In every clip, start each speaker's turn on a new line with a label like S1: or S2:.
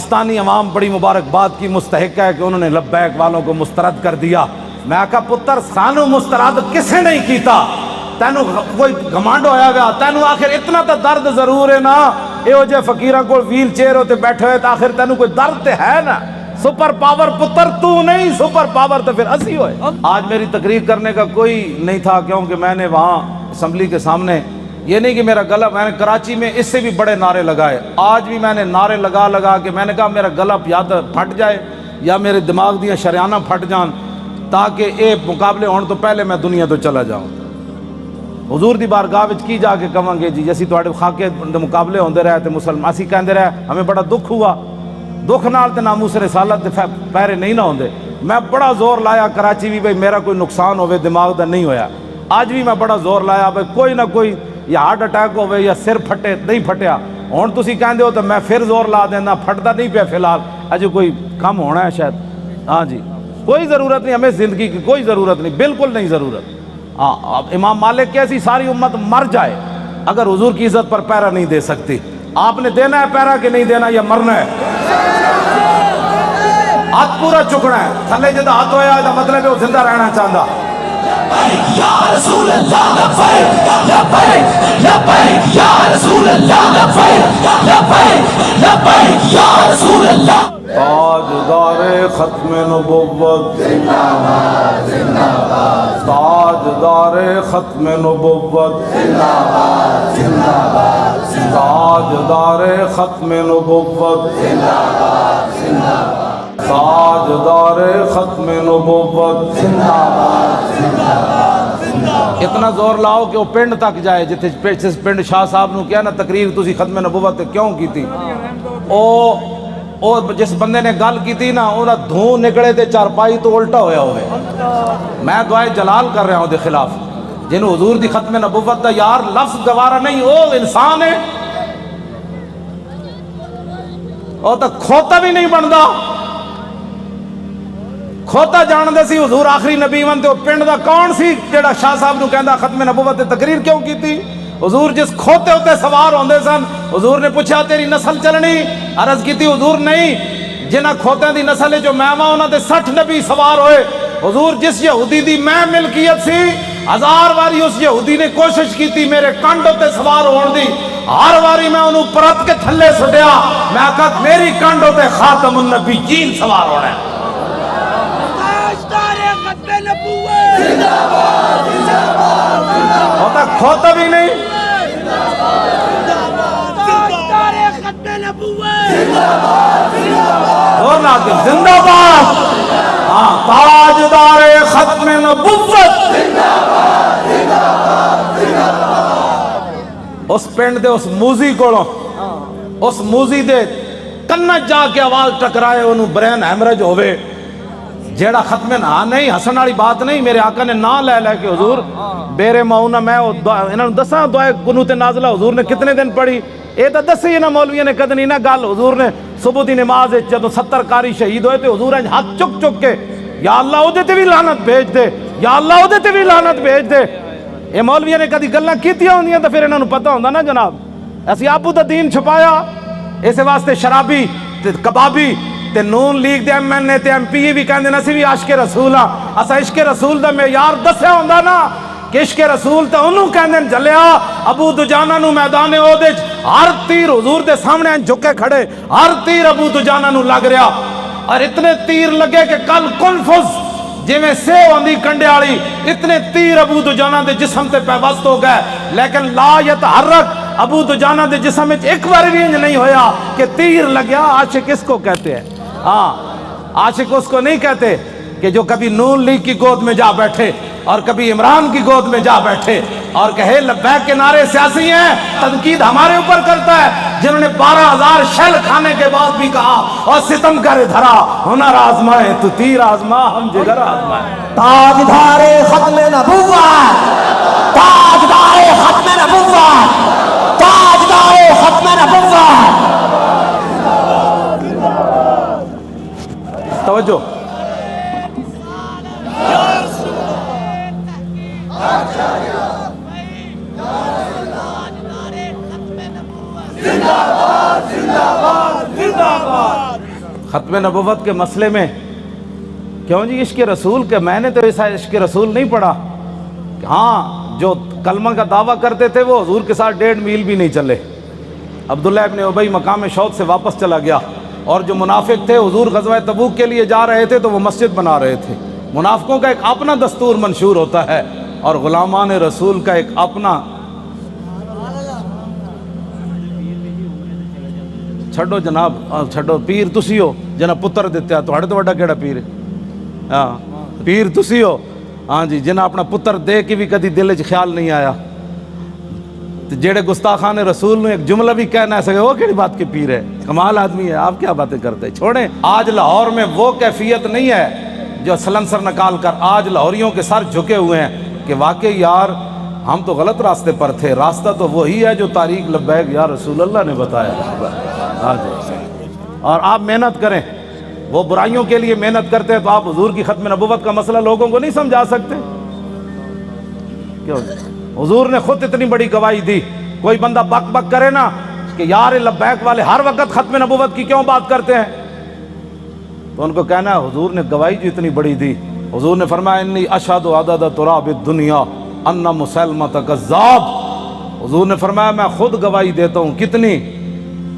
S1: پاکستانی عوام بڑی مبارکباد کی مستحق ہے کہ انہوں نے لبیک والوں کو مسترد کر دیا۔ میں کہا پتر سانو مسترد کسے نہیں کیتا؟ تینو کوئی گھمانڈ ہویا گیا؟ تینو آخر اتنا تا درد ضرور ہے نا، اے جے فقیرہ کو ویل چیئر ہوتے بیٹھے ہوئے تو آخر تینو کوئی درد تے ہے نا۔ سپر پاور پتر تو نہیں، سپر پاور تو پھر اسی ہوئے۔ آج میری تقریر کرنے کا کوئی نہیں تھا، کیونکہ میں نے وہاں اسمبلی کے سامنے، یہ نہیں کہ میرا گلا، میں نے کراچی میں اس سے بھی بڑے نعرے لگائے، آج بھی میں نے نعرے لگا کے میں نے کہا میرا گلا یا تو پھٹ جائے یا میرے دماغ دیا شریانہ پھٹ جان، تاکہ اے مقابلے ہون تو پہلے میں دنیا تو چلا جاؤں۔ حضور دی بارگاہ وچ کی جا کے کہاں گے جی اسی تواڈے خاکے دے مقابلے ہوندے رہے تے مسلمان اسی کہندے رہے ہمیں بڑا دکھ ہوا، دکھ نال تے ناموس رسالت دے پیرے نہیں نہ ہوندے۔ میں بڑا زور لایا کراچی بھی بھئی میرا کوئی نقصان ہوئے دماغ دا نہیں ہویا، آج بھی میں بڑا زور لایا بھئی کوئی نہ کوئی یا ہارٹ اٹیک ہوئے یا سر پھٹے، نہیں پھٹیا۔ ہون تسی کہندے ہو تو میں پھر زور لا دینا، پھٹتا نہیں پیا فی الحال، اجے کوئی کم ہونا ہے شاید۔ ہاں جی کوئی ضرورت نہیں، ہمیں زندگی کی کوئی ضرورت نہیں، بالکل نہیں ضرورت۔ ہاں امام مالک کیسی ساری امت مر جائے اگر حضور کی عزت پر پیرا نہیں دے سکتی۔ آپ نے دینا ہے پیرا کہ نہیں دینا یا مرنا ہے؟ ہاتھ پورا چکنا ہے، تھلے جدہ ہاتھ ہویا ہے مطلب ہے وہ زندہ رہنا چاہتا۔
S2: یا رسول اللہ لبیک لبیک لبیک یا رسول اللہ لبیک لبیک لبیک یا رسول اللہ۔
S1: تاجدار ختم نبوت زندہ باد زندہ باد، تاجدار ختم نبوت زندہ باد زندہ باد، تاجدار ختم نبوت زندہ باد زندہ باد، تاجدار ختم نبوت زندہ باد زندہ باد۔ اتنا زور لاؤ کہ وہ پنڈ تک جائے، جس پنڈ شاہ صاحب نو کیا نا تقریر تسی ختم نبوت کیوں کی تھی، اور جس بندے نے گل کی تھی نا انہاں دھوں نکڑے تے چارپائی تو الٹا ہویا ہوئے۔ میں دعائے جلال کر رہا ہوں دے خلاف، جنہوں حضور دی ختم نبوت دا یار لفظ گوارا نہیں، وہ انسان ہے، وہ تو کھوتا بھی نہیں بندا۔ کھوتا جان دے سی حضور آخری نبی ون تے وہ پنڈ دا کون سی جڑا شاہ صاحب نو کہندا ختم نبوت تے تقریر کیوں کی تھی؟ حضور جس کھوتے ہوتے سوار ہوندے سن، حضور نے پوچھا تیری نسل چلنی؟ عرض کی تھی حضور نہیں، جنہ کھوتیں دی نسل ہے جو میں ماں انہاں تے 60 نبی سوار ہوئے۔ حضور جس یہودی دی میں ملکیت سی 1000 واری اس یہودی نے کوشش کی تھی میرے کانڈ ہوتے سوار ہون دی، ہر واری میں انہوں پرت کے تھلے سٹیا، میں کہا میری کانڈ ہوتے خاتم النبیین سوار ہونا ہے۔ ہوتا کھوتا بھی نہیں، اور ناکل زندہ باد، ہاں تاجدار ختم نبوت۔ اس پنڈ دے اس موزی کوڑوں، اس موزی دے کنت جا کے آواز ٹکرائے انہوں برین ہیمرج ہوئے، جیڑا ختم نہ نہیں ہسن والی بات نہیں، میرے آقا نے نا لے لے کے حضور بیرے ماؤنا میں انہوں دساں دعائے قنوت نازلہ حضور نے کتنے دن پڑھی، اے تا دسی انہاں مولویوں نے کدنی نہ گل، حضور نے صبح دی نماز جدو 70 قاری شہید ہوئے تھے حضور نے ہاتھ چک چک کے یا اللہ او دے تے بھی لعنت بھیج دے، یا اللہ او دے تے بھی لعنت بھیج دے۔ اے مولویوں نے کدی گلاں کیتیاں ہوندیاں تو پھر انہاں نو پتہ ہوندا نا جناب، اسی آپو دا دین چھپایا، اس واسطے شرابی تے کبابی تے نون لیگ دے ایم این اے تے ایم پی بھی کہندے نا سی بھی عاشق رسول ہاں، اسا عشق رسول دا معیار دسیا ہوندا نا کہ عشق رسول تے انہوں کہندے جلیا ابو دجانہ نو میدان اودج ہر تیر حضور دے سامنے جھکے کھڑے، ہر تیر ابو دجانہ نو لگ رہا، اور اتنے تیر لگے کہ کل کنفز جی میں سیو آندھی کنڈے آڑی، اتنے تیر ابو دجانہ دے جسم تے پیوست ہو گئے، لیکن لا یتحرک ابو دجانہ دے جسم میں ایک بار بھی نہیں ہویا کہ تیر لگیا۔ عاشق اس کو کہتے ہیں، ہاں عاشق اس کو نہیں کہتے کہ جو کبھی نون لیگ کی گود میں جا بیٹھے اور کبھی عمران کی گود میں جا بیٹھے اور کہے لبیک کے نعرے سیاسی ہیں، تنقید ہمارے اوپر کرتا ہے، جنہوں نے 12,000 شیل کھانے کے بعد بھی کہا اور ستم کرے دھرا ہنر آزمائے تو تیر آزما ہم جگر آزمائے۔
S2: تاجدار ختم نبوت، تاجدار ختم نبوت، تاجدار ختم نبوت۔
S1: توجہ
S2: زندہ باد، زندہ باد، زندہ باد۔
S1: ختم نبوت کے مسئلے میں کیوں جی عشق رسول کے میں نے تو ایسا عشق رسول نہیں پڑھا. ہاں جو کلمہ کا دعویٰ کرتے تھے وہ حضور کے ساتھ 1.5 میل بھی نہیں چلے. عبداللہ ابن ابی مقام شوق سے واپس چلا گیا. اور جو منافق تھے حضور غزوہ تبوک کے لیے جا رہے تھے تو وہ مسجد بنا رہے تھے. منافقوں کا ایک اپنا دستور منشور ہوتا ہے اور غلامان رسول کا ایک اپنا. چھڈو جناب چھڈو پیر تسی ہو جنہ پتر دیتے تھوڑے تو بڑا کیڑا پیر ہے. ہاں پیر تسی ہو ہاں جی جنہ اپنا پتر دے کے بھی کدی دل وچ خیال نہیں آیا. جیڑے گستاخان رسول نے ایک جملہ بھی کہنا ہے سکے وہ کیڑی بات کے پیر ہے. کمال آدمی ہے. آپ کیا باتیں کرتے چھوڑیں. آج لاہور میں وہ کیفیت نہیں ہے جو سلنسر نکال کر آج لاہوریوں کے سر جھکے ہوئے ہیں کہ واقعی یار ہم تو غلط راستے پر تھے. راستہ تو وہی ہے جو طریق لبیک یا رسول اللہ نے بتایا. ہاں جی اور آپ محنت کریں. وہ برائیوں کے لیے محنت کرتے ہیں تو آپ حضور کی ختم نبوت کا مسئلہ لوگوں کو نہیں سمجھا سکتے. کیوں حضور نے خود اتنی بڑی گواہی دی. کوئی بندہ بک بک کرے نا کہ یار لبیک والے ہر وقت ختم نبوت کی کیوں بات کرتے ہیں تو ان کو کہنا ہے حضور نے گواہی جو اتنی بڑی دی. حضور نے فرمایا انی اشہد عدد تراب الدنیا ان مسلمۃ کذاب. حضور نے فرمایا میں خود گواہی دیتا ہوں. کتنی؟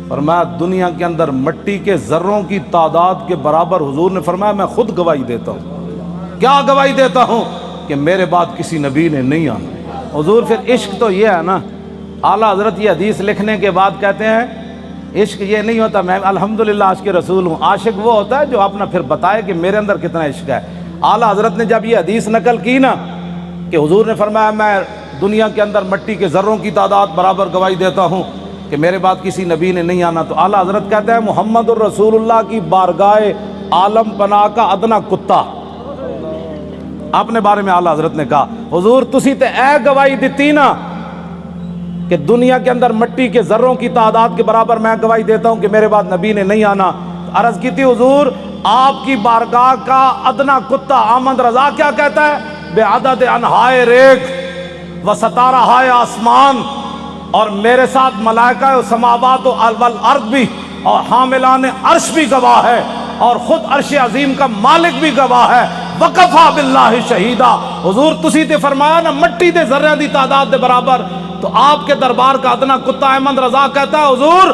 S1: فرمایا دنیا کے اندر مٹی کے ذروں کی تعداد کے برابر. حضور نے فرمایا میں خود گواہی دیتا ہوں. کیا گواہی دیتا ہوں؟ کہ میرے بعد کسی نبی نے نہیں آنا. حضور پھر عشق تو یہ ہے نا. اعلیٰ حضرت یہ حدیث لکھنے کے بعد کہتے ہیں عشق یہ نہیں ہوتا میں الحمدللہ عاشق رسول ہوں. عاشق وہ ہوتا ہے جو اپنا پھر بتائے کہ میرے اندر کتنا عشق ہے. اعلیٰ حضرت نے جب یہ حدیث نقل کی نا کہ حضور نے فرمایا میں دنیا کے اندر مٹی کے ذروں کی تعداد برابر گواہی دیتا ہوں کہ میرے بعد کسی نبی نے نہیں آنا. تو اعلیٰ حضرت کہتے ہیں محمد الرسول اللہ کی بارگاہ عالم پناہ کا ادنا کتا. اپنے بارے میں اعلیٰ حضرت نے کہا حضور تسی تے اے گواہی دیتی نا کہ دنیا کے اندر مٹی کے ذروں کی تعداد کے برابر میں گواہی دیتا ہوں کہ میرے بعد نبی نے نہیں آنا. عرض کی تھی حضور آپ کی بارگاہ کا ادنا کتا احمد رضا کیا کہتا ہے؟ بے عدد انہائے ریگ و ستارہ ہائے آسمان اور میرے ساتھ ملائکہ و سماوات و والارض بھی اور حاملان عرش بھی گواہ ہے اور خود عرش عظیم کا مالک بھی گواہ ہے. وکفا باللہ شہیدہ. حضور تسی تے فرمایا نا مٹی دے ذرے دی تعداد دے برابر. تو آپ کے دربار کا ادنا کتا احمد رضا کہتا ہے حضور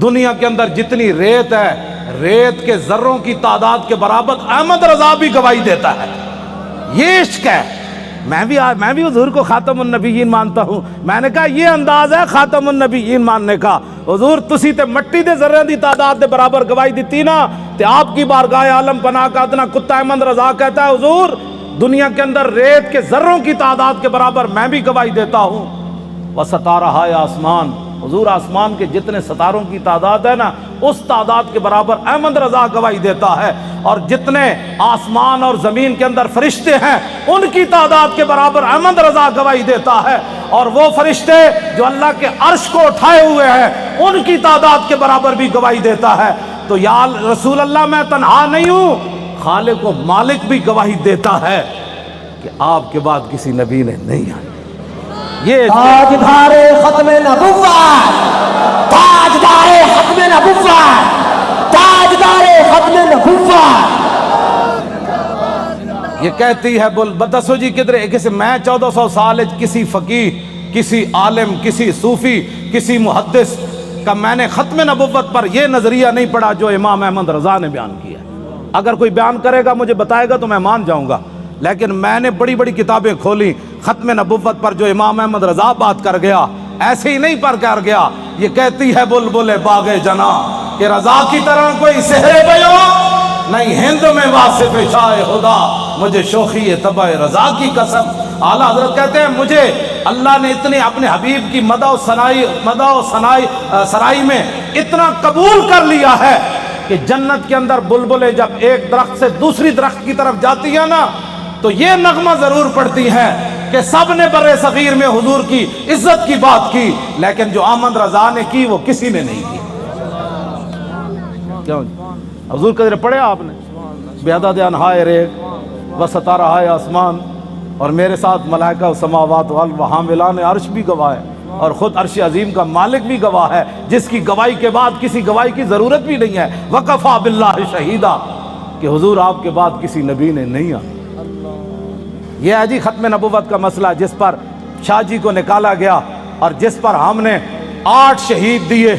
S1: دنیا کے اندر جتنی ریت ہے ریت کے ذروں کی تعداد کے برابر احمد رضا بھی گواہی دیتا ہے. یہ عشق ہے. میں بھی حضور کو خاتم النبیین مانتا ہوں. میں نے کہا یہ انداز ہے خاتم النبیین ماننے کا. حضور تسی تے مٹی دے ذرے دی تعداد دے برابر گواہی دیتی نا تے آپ کی بارگاہ عالم پناہ کا ادنا کتا احمد رضا کہتا ہے حضور دنیا کے اندر ریت کے ذروں کی تعداد کے برابر میں بھی گواہی دیتا ہوں. وستارہ ہائے آسمان. حضور آسمان کے جتنے ستاروں کی تعداد ہے نا اس تعداد کے برابر احمد رضا گواہی دیتا ہے. اور جتنے آسمان اور زمین کے اندر فرشتے ہیں ان کی تعداد کے برابر احمد رضا گواہی دیتا ہے. اور وہ فرشتے جو اللہ کے عرش کو اٹھائے ہوئے ہیں ان کی تعداد کے برابر بھی گواہی دیتا ہے. تو یا رسول اللہ میں تنہا نہیں ہوں. خالق و مالک بھی گواہی دیتا ہے کہ آپ کے بعد کسی نبی نے نہیں آئی. یہ
S2: تاجدار ختم نبوت تاجدار ختم نبوت تاجدار ختم نبوت.
S1: یہ کہتی ہے بول بدسو جی کدھر کسی میں 1400 سال کسی فقیہ کسی عالم کسی صوفی کسی محدث کا میں نے ختم نبوت پر یہ نظریہ نہیں پڑھا جو امام احمد رضا نے بیان کیا. اگر کوئی بیان کرے گا مجھے بتائے گا تو میں مان جاؤں گا. لیکن میں نے بڑی بڑی کتابیں کھولی ختم نبوت پر جو امام احمد رضا بات کر گیا ایسے ہی نہیں پر کر گیا. یہ کہتی ہے بلبل باغ جنا کہ رضا کی طرح کوئی سحر بیان نہیں ہند میں واصف شاہ خدا مجھے شوخی طبع رضا کی قسم. اعلیٰ حضرت کہتے ہیں مجھے اللہ نے اتنے اپنے حبیب کی مدح و سرائی میں اتنا قبول کر لیا ہے کہ جنت کے اندر بلبلیں جب ایک درخت سے دوسری درخت کی طرف جاتی ہیں نا تو یہ نغمہ ضرور پڑتی ہے کہ سب نے برے صغیر میں حضور کی عزت کی بات کی لیکن جو احمد رضا نے کی وہ کسی نے نہیں کی. کیوں حضور قدر پڑھے آپ نے بیعدد انہائے ریگ و ستارہ ہائے آسمان اور میرے ساتھ ملائکہ و سماوات و حاملان عرش بھی گواہ ہے. اور خود عرش عظیم کا مالک بھی گواہ ہے، جس کی گواہی کے بعد کسی گواہی کی ضرورت بھی نہیں ہے، وَقَفَا بِاللَّهِ شَهِيدًا، کہ حضور آپ کے بعد کسی نبی نے نہیں آنا۔ یہ ہے جی ختم نبوت کا مسئلہ، جس پر شاہ جی کو نکالا گیا اور جس پر ہم نے 8 شہید دیے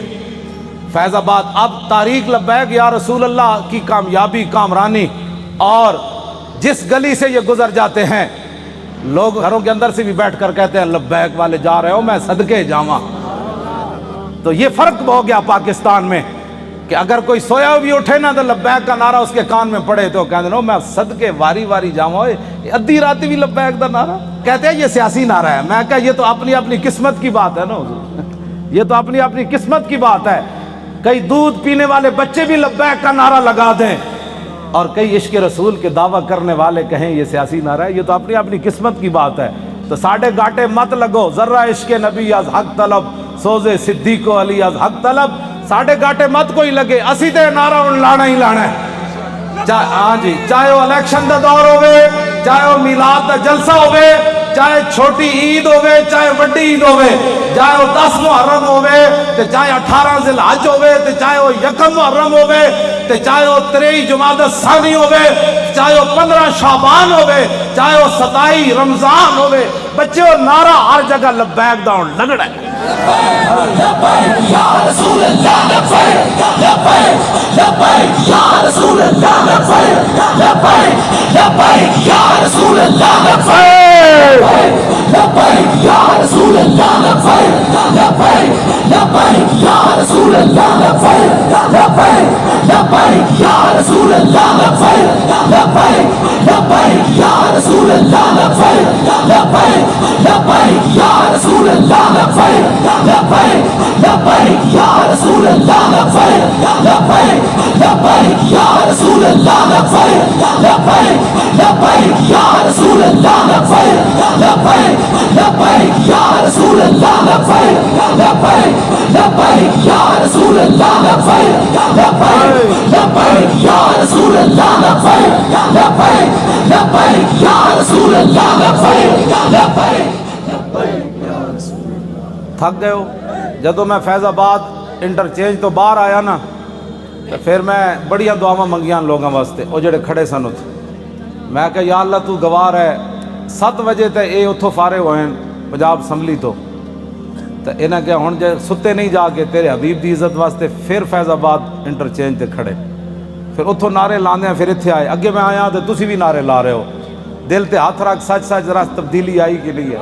S1: فیض آباد۔ اب تاریخ لبیک یا رسول اللہ کی کامیابی، کامرانی، اور جس گلی سے یہ گزر جاتے ہیں لوگ گھروں کے اندر سے بھی بیٹھ کر کہتے ہیں لبیک والے جا رہے ہو، میں صدقے جاواں۔ تو یہ فرق ہو گیا پاکستان میں کہ اگر کوئی سویا بھی اٹھے نا تو لبیک کا نعرہ اس کے کان میں پڑے تو کہتے ہیں میں صدقے واری واری جاواں، ادھی راتی بھی لبیک کا نعرہ کہتے ہیں یہ سیاسی نعرہ ہے۔ میں کہا یہ تو اپنی اپنی قسمت کی بات ہے نا حضور، یہ تو اپنی اپنی قسمت کی بات ہے۔ کئی دودھ پینے والے بچے بھی لبیک کا نعرہ لگا دیں اور کئی عشق رسول کے دعویٰ کرنے والے کہیں یہ سیاسی نعرہ ہے، یہ تو اپنی اپنی قسمت کی بات ہے۔ تو ساڑھے گاٹے مت لگو، ذرہ عشق نبی از حق طلب، سوزے صدیق و علی از حق طلب، ساڑھے گاٹے مت کوئی لگے، اسی تے نعرہ ان لانا ہی لانا ہے۔ ہاں جی، چاہے وہ الیکشن دا دور ہوئے، چاہے وہ میلاد دا جلسہ ہوئے، چاہے چھوٹی عید ہوئے، چاہے بڑی عید ہوئے، چاہے وہ 10 محرم ہوئے، چاہے 18 ذی الحج ہوئے، چاہے وہ 1 محرم ہوئے، چاہے وہ 23 جمادی الثانی ہوئے، چاہے وہ 15 شعبان ہوئے، چاہے وہ 27 رمضان ہوئے، بچے وہ نعرہ ہر جگہ لبیک دا لگڑا ہے۔
S2: لبیک یا رسول اللہ، لبیک لبیک لبیک یا رسول اللہ، لبیک لبیک لبیک یا رسول اللہ، لبیک لبیک یا رسول اللہ، لبیک لبیک لبیک یا رسول اللہ، لبیک لبیک لبیک یا رسول اللہ، لبیک لبیک لبیک یا رسول اللہ، لبیک لبیک لبیک یا رسول اللہ، لبیک لبیک لبیک یا رسول اللہ، لبیک لبیک لبیک یا رسول اللہ، لبیک لبیک لبیک یا رسول اللہ، لبیک لبیک لبیک یا رسول اللہ، لبیک لبیک لبیک یا رسول اللہ، لبیک لبیک لبیک یا رسول اللہ، لبیک لبیک لبیک یا رسول اللہ، لبیک لبیک۔
S1: تھک گئے ہو؟ جدو میں فیض آباد انٹرچینج تو باہر آیا نا تو پھر میں بڑیا دعاواں منگیاں لوگوں واسطے، وہ جڑے کھڑے سن اتھے، میں کہا یا اللہ تو گواہ ہے 7 بجے تے اے اتھوں فارغ ہوئے ہیں پنجاب اسمبلی تو انہیں کہ ہن جے ستے نہیں جا کے تیرے حبیب دی عزت واسطے پھر فیض آباد انٹرچینج تے کھڑے، پھر اتھوں نعرے لاندے ہیں، پھر اتھے آئے، اگے میں آیا تو تسی بھی نعرے لا رہے ہو، دل تے ہاتھ رکھ، سچ سچ ذرا تبدیلی آئی کہ نہیں ہے؟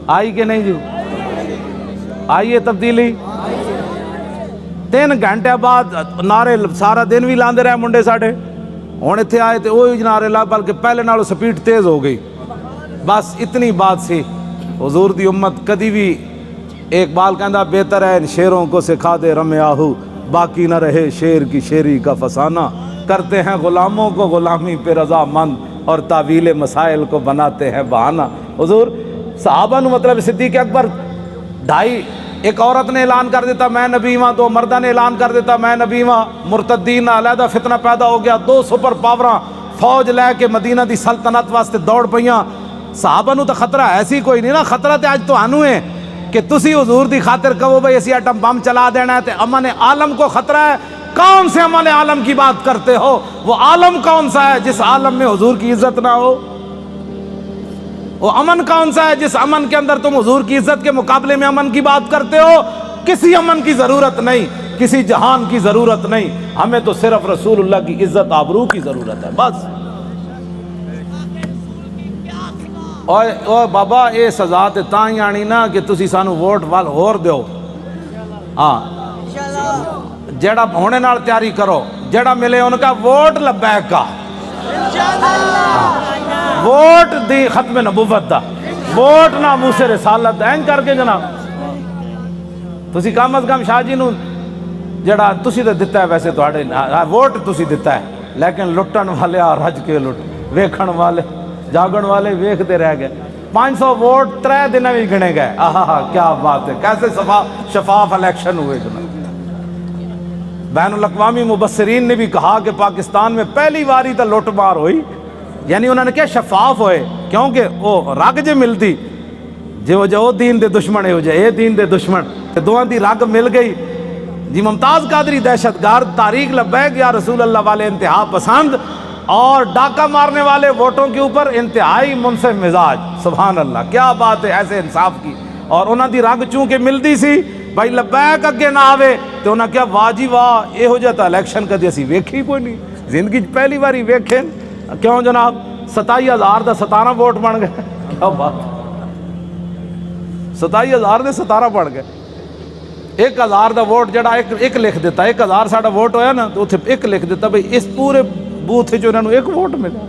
S1: آئی کہ نہیں جو؟ آئیے تبدیلی؟ 3 گھنٹے بعد نعرے سارا دن بھی لاندے رہے منڈے ساڑھے، ہون اتھے آئے تھے وہی نعرے لا، بلکہ پہلے نالوں سپیڈ تیز ہو گئی۔ بس اتنی بات سی، حضور دی امت کدی بھی، ایک بال کہندہ بہتر ہے ان شیروں کو سکھا دے رم آہو، باقی نہ رہے شیر کی شیری کا فسانہ، کرتے ہیں غلاموں کو غلامی پہ رضا مند اور تعویل مسائل کو بناتے ہیں بہانہ۔ حضور صحابہ نو مطلب صدیق اکبر 2.5، ایک عورت نے اعلان کر دیتا میں نبی ہاں، 2 مردہ نے اعلان کر دیتا میں نبی ہاں، مرتدین علیحدہ فتنہ پیدا ہو گیا، 2 سپر پاوراں فوج لے کے مدینہ دی سلطنت واسطے دوڑ پئیاں۔ صحابہ نو تو خطرہ ایسی کوئی نہیں نا، خطرہ تے آج تو آنو ہے کہ تسی حضور دی خاطر کہو بھئی اسی ایٹم بم چلا دینا ہے، تے امن عالم کو خطرہ ہے۔ کون سے امن عالم کی بات کرتے ہو؟ وہ عالم کون سا ہے جس عالم میں حضور کی عزت نہ ہو؟ وہ امن کون سا ہے جس امن کے اندر تم حضور کی عزت کے مقابلے میں امن کی بات کرتے ہو؟ کسی امن کی ضرورت نہیں، کسی جہان کی ضرورت نہیں، ہمیں تو صرف رسول اللہ کی عزت آبرو کی ضرورت ہے بس۔ اور بابا یہ سزا تے تاں ہی آنی نا کہ تسی سانو ووٹ وال ہور دیو، ہاں جیڑا ہونے نال تیاری کرو، جیڑا ملے ان کا ووٹ لبیک کا، ووٹ دی ختم نبوت دا، ووٹ ناموس رسالت این کر کے جناب تسی کم از کم شاہ جی نو جڑا تسی تے دتا ہے، ویسے تواڈے ووٹ تسی دتا ہے، لیکن لٹن والے آ رج کے لٹ، ویکھن والے جاگن والے ویکھتے رہ گئے۔ 500 ووٹ 3 دن بھی گنے گئے، آہا کیا بات ہے، کیسے شفاف الیکشن ہوئے جناب۔ بین الاقوامی مبصرین نے بھی کہا کہ پاکستان میں پہلی باری تا لوٹ مار ہوئی، یعنی انہوں نے کیا شفاف ہوئے، کیونکہ وہ رگ جے ملتی جو دین دے دشمن ہو جائے، اے دین دے دشمن تے دوہاں دی رگ مل گئی جی۔ ممتاز قادری دہشت گرد، طارق لبیک یا رسول اللہ والے انتہا پسند، اور ڈاکہ مارنے والے ووٹوں کے اوپر انتہائی منصف مزاج۔ سبحان اللہ، کیا بات ہے ایسے انصاف کی۔ اور انہاں دی رگ چونکہ ملتی سی بھائی لبیک اگے نہ آوے تو انہاں کیا واہ جی واہ، یہ ہو جاتا الیکشن کدی اسی ویکھی کوئی نہیں، زندگی پہلی باری ویکھیں۔ کیوں جناب 27,000 دا 17 ووٹ بن گئے، کیا بات، 27,000 دے 17 بن گئے۔ 1,000 دا ووٹ جڑا ایک لکھ دیتا، 1,000 ساڈا ووٹ ہویا نا تو اتنے ایک لکھ دیتا بھئی اس پورے بوتھ جو انہوں نے ایک ووٹ ملا۔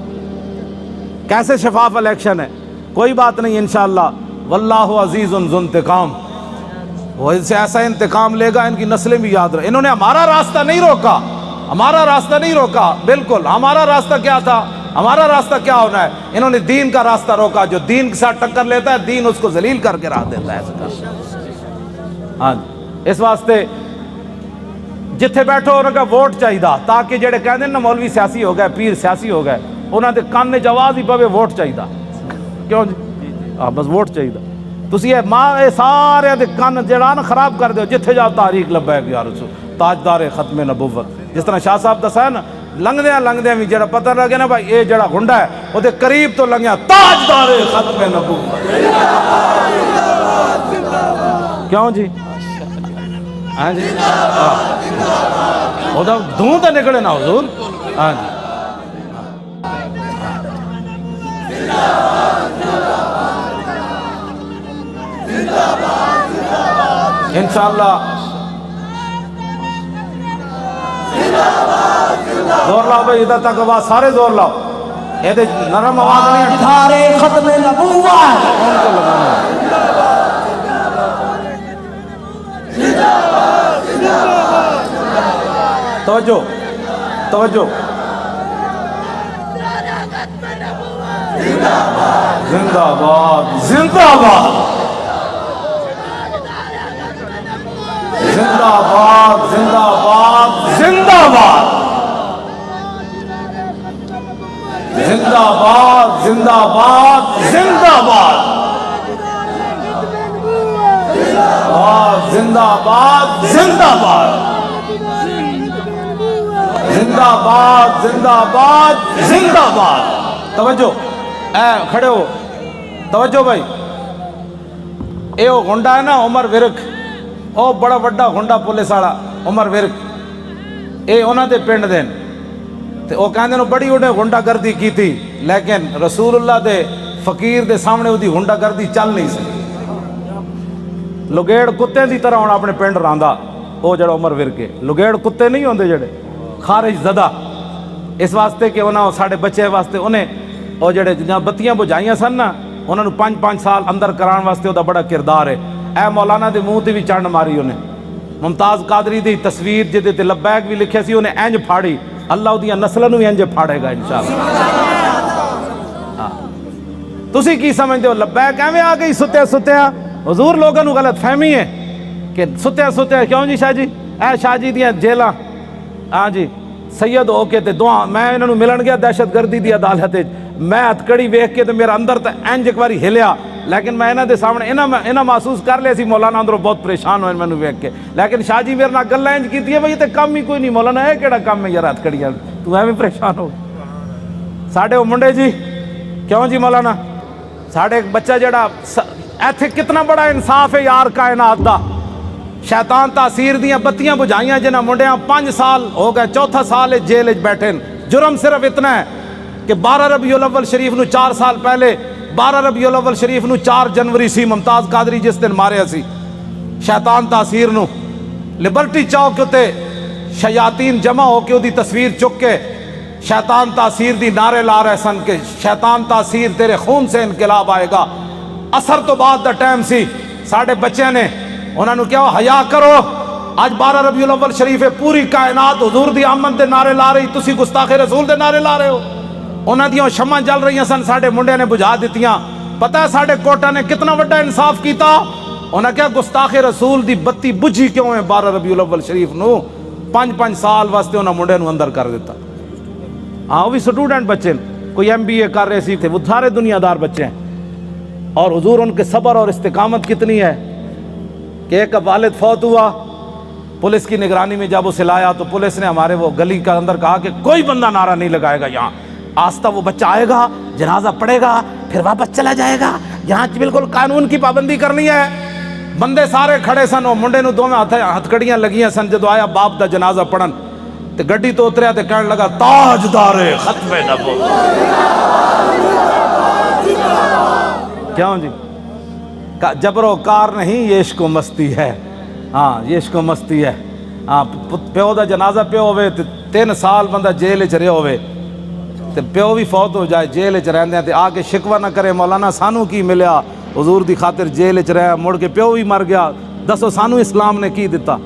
S1: کیسے شفاف الیکشن ہے، کوئی بات نہیں انشاءاللہ، واللہ عزیز ذو انتقام، وہ ان سے ایسا انتقام لے گا ان کی نسلیں بھی یاد رہے۔ انہوں نے ہمارا راستہ نہیں روکا، ہمارا راستہ نہیں روکا، بالکل ہمارا راستہ کیا تھا، ہمارا راستہ کیا ہونا ہے، انہوں نے دین کا راستہ روکا۔ جو دین کے ساتھ ٹکر لیتا ہے دین اس کو ذلیل کر کے راہ دیتا ہے۔ ہاں جی، اس واسطے جتھے بیٹھو انہوں کا ووٹ چاہیے تاکہ جڑے کہتے ہیں نا مولوی سیاسی ہو گئے، پیر سیاسی ہو گئے، انہوں نے کان نے آواز ہی پوے ووٹ چاہیے۔ کیوں جی؟ ہاں بس ووٹ چاہیے۔ تسی یہ ماں سارے دے کان جڑا نا خراب کر دیو، جتھے جاؤ طارق لبیک یا رسول، تاجدار ختم نبوت۔ جس طرح شاہ صاحب دسا ہے نا، لنگدیاں بھی جڑا پتہ لگے نا بھائی یہ جڑا گنڈا ہے وہ دے قریب تو لنگیا تاجدار ختم نبوت۔ کیوں جی؟ ہاں جی، وہ دھوں تو نکلے نا حضور۔ ہاں جی، انشاءاللہ زور لاؤ بھائی، ادھر تک آواز سارے زور لاؤ، یہ نرم آواز نہیں
S2: تاجدار ختم نبوت،
S1: توجہ توجہ، زندہ باد زندہ باد زندہ باد زندہ باد زندہ باد زندہ باد زندہ باد زندہ باد زندہ باد زندہ باد زندہ باد زندہ باد زندہ باد۔ توجہ، اے کھڑے ہو، توجہ بھائی، اے وہ گنڈا ہے نا عمر ورک، او بڑا وڈا گنڈا پولیس والا عمر ورک، اے انہاں دے پنڈ دین تے او کہندے نے بڑی انہیں گنڈا گردی کی تھی، لیکن رسول اللہ دے فقیر دے سامنے وہ دی گنڈا گردی چل نہیں سکی۔ لگیڑ کتے دی طرح ہونا اپنے پنڈ راندا، او جڑا عمر ورک ہے، لگیڑ کتے نہیں ہوندے جڑے خارج زدہ، اس واسطے کہ انہاں ساڑھے بچے واسطے انہیں او جڑے جہاں بتیاں بجھائیاں سن نا انہوں نے 5 سال اندر کران واسطے دا بڑا کردار ہے۔ اے مولانا دے منہ تے بھی چنڈ ماری انہیں، ممتاز قادری دی تصویر جدے تے لبیک بھی لکھے سی انہیں انج پھاڑی، اللہ دیاں نسلوں بھی انج پھاڑے گا انشاءاللہ۔ تسی کی سمجھتے ہو لبیک ایویں آ گئی ستیا؟ حضور لوگوں کو غلط فہمی ہے کہ ستیا کیوں جی شاہ جی؟ اے شاہ جی دیاں جیلاں، ہاں جی سید ہو کے تے دعا میں انہوں ملن گیا دہشت گردی دی عدالت، میں ہتکڑی ویکھ کے تے میرا اندر تے انج ایک باری ہلیا، لیکن میں انہاں دے سامنے انہاں محسوس کر لیا سی مولانا اندروں بہت پریشان ہوئے مینوں ویکھ کے، لیکن شاہ جی میرے نال گلاں انج کیتی ہے بھئی تے کم ہی کوئی نہیں مولانا، اے کیڑا کم ہے یار ہتکڑیاں، تو ایویں پریشان ہو ساڈے او منڈے جی۔ کیوں جی مولانا؟ ساڈے ایک بچہ جڑا ایتھے کتنا بڑا انصاف ہے یار کائنات دا، شیطان تاثیر دیاں بتیاں بجھائیاں جنہاں منڈیاں 5 سال ہو گئے، 4تھا سال جیل بیٹھے، جرم صرف اتنا ہے کہ 12 ربیع الاول شریف نو 4 سال پہلے 12 ربیع الاول شریف نو 4 جنوری سی ممتاز قادری جس دن ماریا سی شیطان تاثیر نو، لبرٹی چوک تے شیاطین جمع ہو کے دی تصویر چک کے شیطان تاثیر دی نعرے لا رہے سن کہ شیطان تاثیر تیرے خون سے انقلاب آئے گا۔ اثر تو بعد دا ٹائم سی، ساڑھے بچے نے انہوں نے کیا حیا کرو، آج 12 ربیع الاول شریف ہے، پوری کائنات حضور دی آمد دے نعرے لا رہی، تسی گستاخ رسول دے نعرے لا رہے ہو۔ انہاں دیاں شمع جل رہی سن، ساڑھے منڈے نے بجھا دیتیاں۔ پتہ ہے ساڑھے کوٹا نے کتنا بڑا انصاف کیتا، انہاں کیا گستاخ رسول دی بتی بجھی کیوں ہے 12 ربیع الاول شریف نو 5 سال واسطے انہاں منڈے نو اندر کر دیتا۔ ہاں وہ بھی سٹوڈنٹ بچے کوئی MBA کر رہے سی تھے، وہ سارے دنیا دار بچے ہیں. اور حضور ان کے صبر اور استقامت کتنی ہے کہ ایک والد فوت ہوا، پولیس کی نگرانی میں جب اسے لایا تو پولیس نے ہمارے وہ گلی کے اندر کہا کہ کوئی بندہ نعرہ نہیں لگائے گا یہاں. آستہ وہ بچہ آئے گا، جنازہ پڑے گا، پھر واپس چلا جائے گا. یہاں بالکل قانون کی پابندی کرنی ہے. بندے سارے کھڑے سن، وہ منڈے نو دو میں ہتھکڑیاں لگیاں سن. جدو آیا باپ دا جنازہ پڑھن تے گڈی تو اتریا تے کہنے لگا تاجدار ختم نبوت. کیوں جی؟ جبر و کار نہیں، یہ عشق و مستی ہے. ہاں یہ عشق و مستی ہے. ہاں پیو دا جنازہ پیو ہوئے تے 3 سال بندہ جیل چ رہیا ہوئے تے پیو بھی فوت ہو جائے جیل چ رہندے تے آ کے شکوہ نہ کرے مولانا سانو کی ملیا، حضور دی خاطر جیل چ رہیا، مڑ کے پیو بھی مر گیا. دسو سانو اسلام نے کی دیتا؟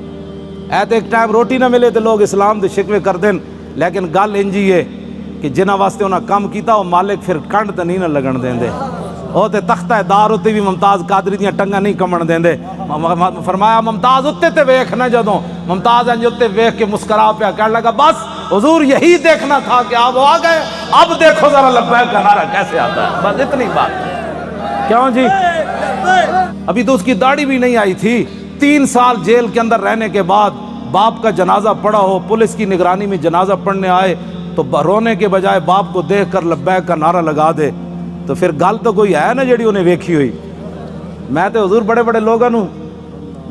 S1: اے تے ایک ٹائم روٹی نہ ملے تے لوگ اسلام دے شکوے کر دین. لیکن گل انجی ہے کہ جنہاں واسطے انہاں کام کیتا وہ مالک پھر کنڈ تے نہیں نہ لگن دیندے. وہ تے تختہ دار اتے بھی ممتاز قادری دیاں ٹنگاں نہیں کمن دیندے. فرمایا ممتاز اتے تے ویکھ نہ، جدوں ممتاز انج اتے ویکھ کے مسکرا پیا کہنے لگا بس حضور یہی دیکھنا تھا کہ آپ آ گئے، اب دیکھو ذرا لبیک کا نعرہ کیسے آتا ہے. بس اتنی بات. کیوں جی؟ ابھی تو اس کی داڑھی بھی نہیں آئی تھی. 3 سال جیل کے اندر رہنے کے بعد باپ کا جنازہ پڑا ہو، پولیس کی نگرانی میں جنازہ پڑھنے آئے تو رونے کے بجائے باپ کو دیکھ کر لبیک کا نعرہ لگا دے تو پھر گل تو کوئی ہے نا جڑی انہیں ویکھی ہوئی. میں تو حضور بڑے بڑے لوگوں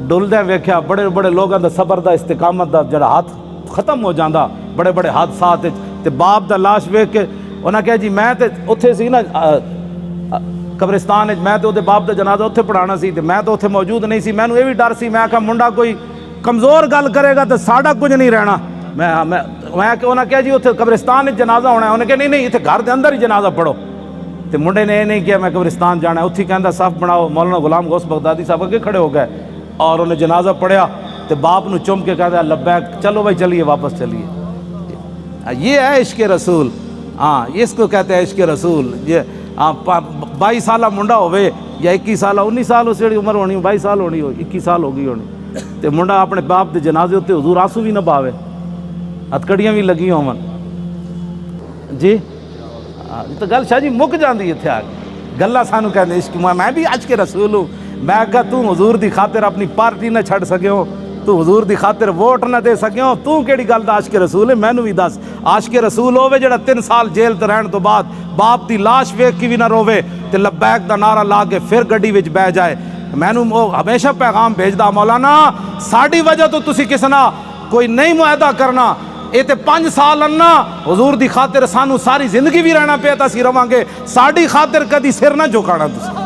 S1: ڈلدے ویکھیا، بڑے بڑے لوگوں دا صبر دا استقامت دا جڑا ہاتھ ختم ہو جاندہ بڑے بڑے حادثات تے باپ دا لاش ویکھ کے انہاں کہا جی میں تے اتھے سی نا قبرستان میں تو دے باپ دا جنازہ اتھے پڑھانا سی تے میں تو اتھے موجود نہیں سی. مینوں یہ بھی ڈر سی، میں کہا منڈا کوئی کمزور گل کرے گا تو ساڈا کچھ نہیں رہنا. میں انہاں کہا جی اتھے قبرستان جنازہ ہونا ہے. انہیں کہا نہیں اتھے گھر دے اندر ہی جنازہ پڑھو. تے منڈے نے یہ نہیں کیا میں قبرستان جانا ہے. اتھی کہندا صف بناؤ. مولانا غلام غوث بغدادی صاحب اگے کھڑے ہو گئے اور انہیں جنازہ پڑھیا تے باپ نو چوم کے کہتا ہے لبیک، چلو بھائی چلیے واپس چلیے. یہ ہے عشق رسول. ہاں اس کو کہتے ہیں عشق رسول. یہ 22 سالہ منڈا ہوئے یا 21 سالہ 19 سال اس جڑی عمر ہونی 22 سال ہونی ہو 21 سال ہو گئی ہونی تے منڈا اپنے باپ دے جنازے ہوتے حضور آنسو بھی نہ باوے، ہتھکڑیاں بھی لگی ہون. جی تو گل شاہ جی مک جاندی اتھے آ کے گلاں سانو کہندے عشق. میں بھی عشق رسول ہوں. میں کہا تو حضور دی خاطر اپنی پارٹی نہ چھڑ سکیو، تو حضور دی خاطر ووٹ نہ دے سکیو، تو کیڑی گل دا عاشق رسول ہے؟ مینوں بھی دس. عاشق رسول ہوے جڑا 3 سال جیل تے رہن تو بعد باپ دی لاش ویکھ کے بھی نہ رووے تے لبیک دا نعرہ لا کے پھر گڈی وچ بہ جائے. مینوں ہمیشہ پیغام بھیجدا مولانا ساڈی وجہ تو تسی کس نہ کوئی نہیں معاہدہ کرنا. یہ تے 5 سال انا حضور دی خاطر سانو ساری زندگی بھی رہنا پیا تسی رواں گے، ساڈی خاطر کدی سر نہ جھکانا تسی.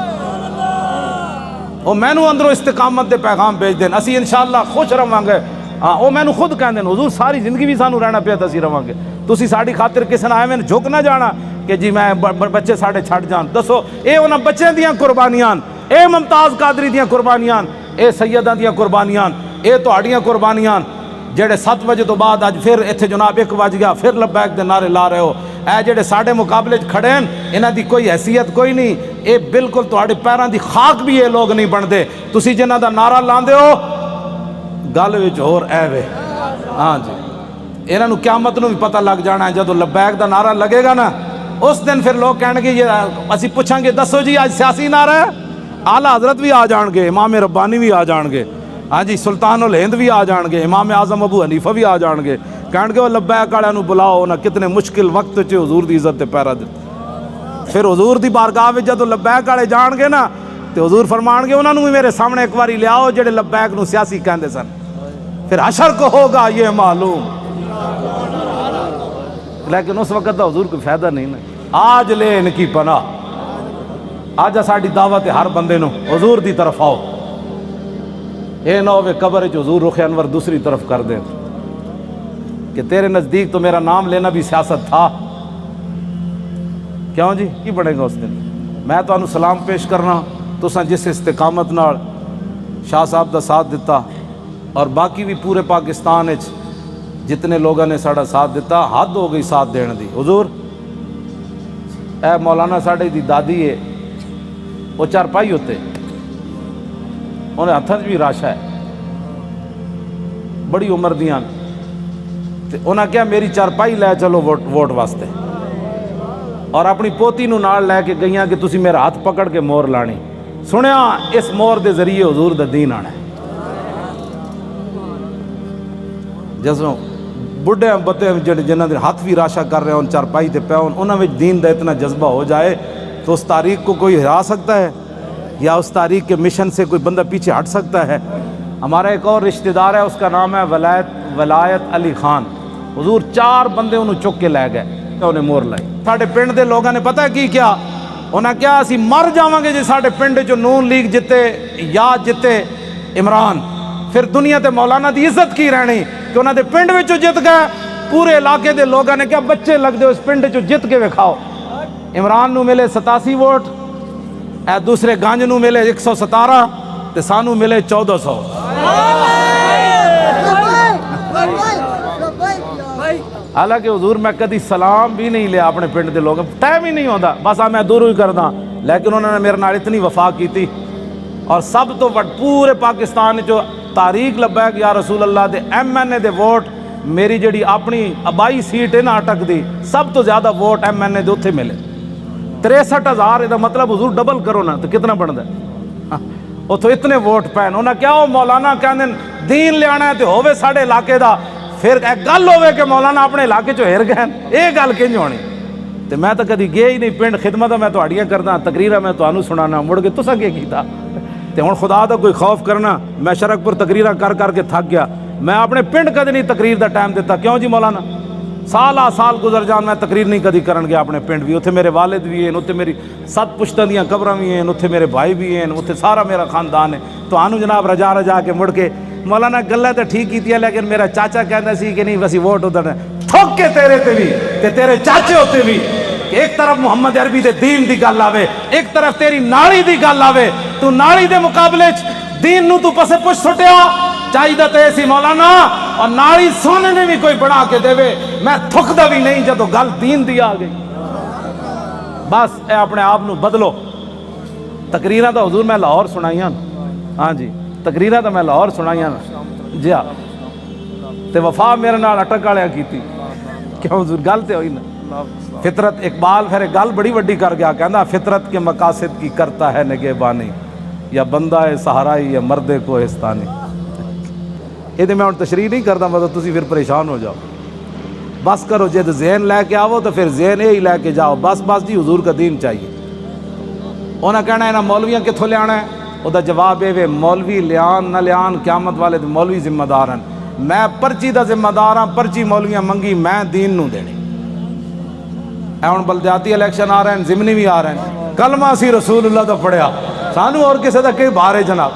S1: وہ مینوں اندروں استقامت دے پیغام بھیج دین، اسی انشاءاللہ خوش رواں گے. ہاں وہ مینوں خود کہندے حضور ساری زندگی بھی سانو رہنا پیا تسی رواں گے، تسی ساڈی خاطر کس نہ ایویں جھک نہ جانا کہ جی میں بچے ساڈے چھڈ جان. دسو اے انہاں بچیاں دیاں قربانیاں، اے ممتاز قادری دیاں قربانیاں، اے سیداں دیاں قربانیاں، اے تہاڈیاں قربانیاں جڑے 7 بجے تو بعد اج پھر اتھے جناب 1 بج گیا پھر لبیک دے نعرے لا رہے ہو. اے جڑے ساڈے مقابلے کھڑے ہیں انہاں دی کوئی حیثیت کوئی نہیں. اے بالکل تہاڈے پیراں دی خاک بھی یہ لوگ نہیں بنتے. تسی جنہاں دا نعرہ لاندے ہو گل وچ ہور اے وے. ہاں جی انہاں نوں قیامت نوں بھی پتہ لگ جانا ہے جدوں لبیک دا نعرہ لگے گا نا اس دن پھر لوگ کہن گے یہ اسی پوچھاں گے دسو جی اج سیاسی نعرہ ہے، اعلیٰ حضرت بھی آ جان گے، امام ربانی بھی آ جان گے، ہاں جی سلطان الہند بھی آ جان گے، امام اعظم ابو حنیفہ بھی آ جان گے. کہن گے وہ لبیک والے نوں بلاؤ نہ کتنے مشکل وقت چ حضور دی عزت تے پیرا دے. پھر حضور دی بارگاہ وچ جدوں لبیک والے جان گے نا تے حضور فرمان گے انہاں نوں بھی میرے سامنے ایک باری لے آؤ جڑے لبیک نوں سیاسی کہندے سن. پھر حشر کو ہوگا یہ معلوم. لیکن اس وقت دا حضور کوئی فائدہ نہیں نا. آج لے ان کی پناہ. آج ساڈی دعوت ہے ہر بندے نوں حضور دی طرف آؤ. اے نہ ہوے قبر وچ حضور رخ انور دوسری طرف کر دیں کہ تیرے نزدیک تو میرا نام لینا بھی سیاست تھا. کیوں جی کی بنے گا اس دن؟ میں تانوں سلام پیش کرنا تساں جس استقامت نال شاہ صاحب دا ساتھ دیتا اور باقی بھی پورے پاکستان وچ جتنے لوگوں نے ساڈا ساتھ دیتا حد ہو گئی ساتھ دین دی. حضور اے مولانا ساڈے دی دادی ہے وہ چارپائی ہوتے انہیں ہاتھ بھی راشا ہے بڑی عمر دیاں تے انہاں کیا میری چارپائی لے چلو ووٹ واسطے. اور اپنی پوتی نو نال لے کے گئیاں کہ تسی میرا ہاتھ پکڑ کے مور لانی. سنیا اس مور دے ذریعے حضور دا دین آنا ہے. جسوں بڑھے بتے جنہاں دے ہاتھ بھی راشا کر رہے ہوں چارپائی تے پے ہون انہاں وچ دین دا اتنا جذبہ ہو جائے تو اس تاریخ کو کوئی ہرا سکتا ہے یا اس تاریخ کے مشن سے کوئی بندہ پیچھے ہٹ سکتا ہے؟ ہمارا ایک اور رشتہ دار ہے, اس کا نام ہے ولایت علی خان. حضور 4 بندے انہوں چک کے لے گئے تو انہیں مور لائی. ساڈے پنڈ دے لوگوں نے پتہ کی کیا انہاں کیا اسی مر جاواں گے جے ساڈے پنڈ چ نون لیگ جتے یا جتے عمران, پھر دنیا تے مولانا دی عزت کی رہنی کہ انہاں دے پنڈ وچوں جت گئے. پورے علاقے دے لوگوں نے کیا بچے لگ دے اس پنڈ چوں جت کے وکھاؤ. عمران نو ملے 87 ووٹ, اے دوسرے گانج نو ملے 117 تے سانو ملے 1400. حالانکہ حضور میں کدی سلام بھی نہیں لیا اپنے پنڈ دے لوگوں, ٹائم ہی نہیں ہوندا, بس میں دوروں ہی کردا, لیکن انہوں نے میرے نال اتنی وفا کی تھی. اور سب تو پورے پاکستان جو تاریخ لبیک یا رسول اللہ دے ایم این اے دے ووٹ, میری جڑی اپنی آبائی سیٹ ہے نا اٹک دی, سب تو زیادہ ووٹ ایم این اے دے اتھے ملے 63,000. دا مطلب حضور ڈبل کرو نا تو کتنا بنتا ہے؟ اتھو اتنے ووٹ پین. انہاں کیا وہ مولانا کہندے دین لے آنا ہے تو ہووے ساڈے علاقے دا, پھر ایک گل ہوئے کہ مولانا اپنے علاقے چو ہر گئے, یہ گل کنج ہونی؟ تو میں تو کدی گیا ہی نہیں پنڈ. خدمت میں تہاڈیاں کردا, تقریراں میں تانوں سنانا, مڑ کے تساں کی کیتا؟ تے ہن خدا دا کوئی خوف کرنا, میں شرک پر تقریراں کر کر کے تھک گیا. میں اپنے پنڈ کدی نہیں تقریر دا ٹائم دیتا. کیوں جی مولانا؟ سال گزر جان میں تقریر نہیں کدی کرن گیا اپنے پنڈ بھی. اتھے میرے والد بھی ہیں, اتھے میری 7 پشتاں دیاں قبراں بھی ہیں, اتھے میرے بھائی بھی ہیں, اتھے سارا میرا خاندان ہے. تو آنو جناب رجا کے مڑ کے مولانا گلیں تو ٹھیک کی, لیکن میرا چاچا کہتا سی کہ نہیں وسی ووٹ ادھر تھوک کے تیرے تے بھی تے تیرے چاچے ہوتے بھی. ایک طرف محمد عربی دے دین دی گل آوے, ایک طرف تیری ناڑی دی گل آوے, تو ناڑی دے مقابلے دین نو تو پسے پچھ سٹیا چاہیے تے سی مولانا. اور ناڑی سونے نے بھی کوئی بنا کے دے, میں تھکدا بھی نہیں جدو گل دین دی آ گئی. بس اے اپنے آپ نو بدلو. تقریراں تو حضور میں لاہور سنائیاں, ہاں جی تقریراں تو میں لاہور سنائیاں جی ہاں. تے وفا میرے نال اٹک والیاں کیتی, کیوں حضور گل تے ہوئی نا. فطرت اقبال پھر گل بڑی وڈی کر گیا, کہندا فطرت کے مقاصد کی کرتا ہے نگہبانی, یا بندہ ہے سہارائی یا مرد کوہستانی. یہ میں ہوں تشریح نہیں کرتا, مطلب تسی پھر پریشان ہو جاؤ. بس کرو جد ذہن لے کے آو تو پھر ذہن یہی لے کے جاؤ, بس جی حضور کا دین چاہیے. انہیں کہنا ہے نا مولویاں کتوں لیا ہے, وہ جواب یہ مولوی لیان نہ لیان قیامت والے تو مولوی ذمہ دار ہیں. میں پرچی دا ذمہ دار ہاں, پرچی مولویاں منگی میں دین نو دینی. اے ہن بلدیاتی الیکشن آ رہے ہیں, ضمنی بھی آ رہے ہیں, کلمہ سی رسول اللہ تو پڑھیا, سانو اور کسی دا کئی بار ہے جناب.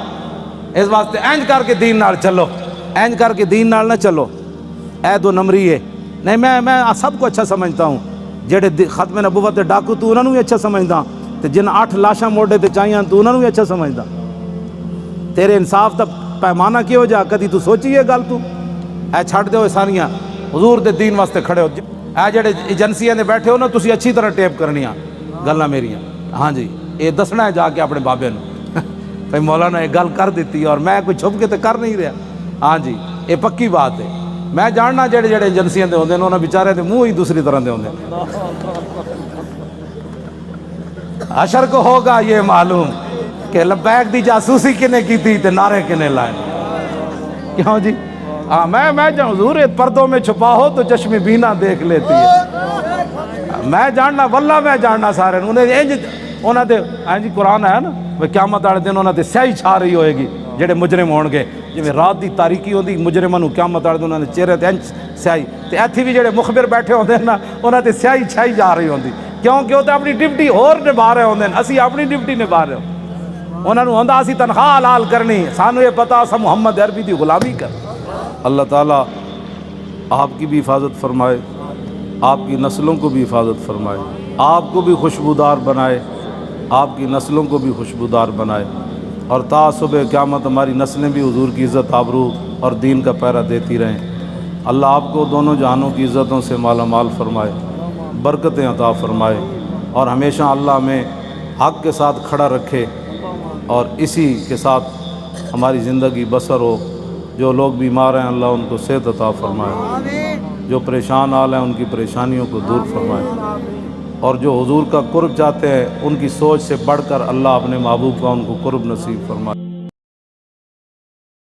S1: اس واسطے اینج کر کے دین نال چلو, اینج کر کے دین نال نہ چلو. اے 2 نمبری ہے نہیں. میں سب کو اچھا سمجھتا ہوں, جڑے ختم نبوت دے ڈاکو تو انہوں بھی اچھا سمجھدا, تے جن 8 لاشاں موڈے تے چاہیاں تو انہوں بھی اچھا سمجھدا. تیرے انصاف دا پیمانہ کیوں جا, کدی تو سوچی یہ گل؟ تو اے چھڈ دیو ساریاں, حضور دے دین واسطے کھڑے ہو. اے جڑے ایجنسیاں دے بیٹھے ہو نا, تسی اچھی طرح ٹیپ کرنیاں گلاں میریاں, ہاں جی یہ دسنا ہے جا کے اپنے بابے نو بھائی مولانا یہ گل کر دیتی, اور میں کوئی چھپ کے تو کر نہیں رہا. ہاں جی یہ پکی بات ہے. میں جاننا جڑے ایجنسیاں دے ہوندے نے انہاں بیچارے دے منہ ہی دوسری طرح دے ہوندے. حشر کو ہوگا یہ معلوم کہ لبیک دی جاسوسی کنے کی تھی تے نعرے کنے لائے. کیوں جی؟ ہاں میں جان حضور پردوں میں چھپا ہو تو چشم بینا دیکھ لیتی ہے. میں جاننا واللہ میں جاننا سارے انہاں دے, ہاں جی قرآن ہے نا بھئی قیامت والے دن انہاں دے سیاہی چھا رہی ہوئے گی جڑے مجرم ہون گے. جویں رات دی تاریکی ہوندی مجرماں نوں قیامت والے دن انہاں دے چہرے تے سیاہی, تے ایتھے بھی جڑے مخبر بیٹھے ہوندے نا انہاں تے سیاہی چھائی جا رہی ہوندی. کیونکہ وہ تو اپنی ڈیوٹی اور نبھا رہے ہوندے, اسی اپنی ڈیوٹی نبھا رہے ہوں. انہاں نوں ہوندا اسی تنخواہ حلال کرنی, سانو یہ پتہ اساں محمد عربی دی غلامی کر. اللہ تعالیٰ آپ کی بھی حفاظت فرمائے, آپ کی نسلوں کو بھی حفاظت فرمائے, آپ کو بھی خوشبودار بنائے, آپ کی نسلوں کو بھی خوشبودار بنائے, اور تا صبح قیامت ہماری نسلیں بھی حضور کی عزت آبرو اور دین کا پہرا دیتی رہیں. اللہ آپ کو دونوں جہانوں کی عزتوں سے مالا مال فرمائے, برکتیں عطا فرمائے, اور ہمیشہ اللہ ہمیں حق کے ساتھ کھڑا رکھے, اور اسی کے ساتھ ہماری زندگی بسر ہو. جو لوگ بیمار ہیں اللہ ان کو صحت عطا فرمائے, جو پریشان حال ہیں ان کی پریشانیوں کو دور فرمائے. اور جو حضور کا قرب چاہتے ہیں ان کی سوچ سے بڑھ کر اللہ اپنے محبوب کا ان کو قرب نصیب فرمائے۔